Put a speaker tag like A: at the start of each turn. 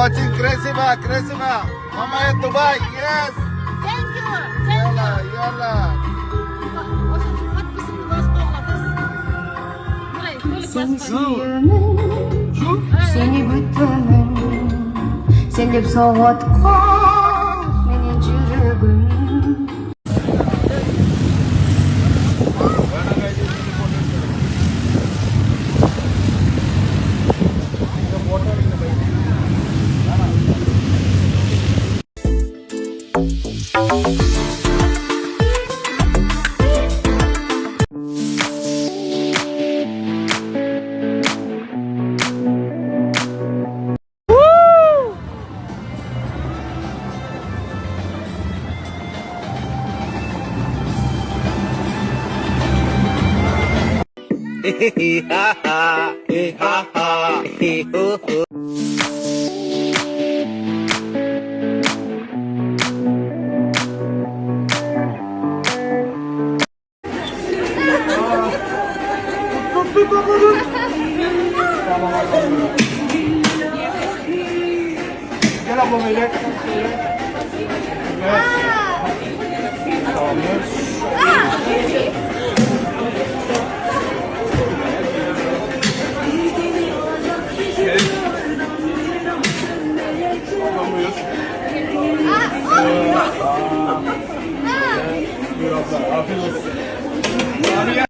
A: watching Cresima, Cresima. Mama at Dubai, yes.
B: Thank you.
A: Yalla, yalla.
C: Seni suyumun, seni gütümün, sen hep soğutkan benim yüreğim.
A: Gel abla Melek. Buyur abla, afiyet olsun.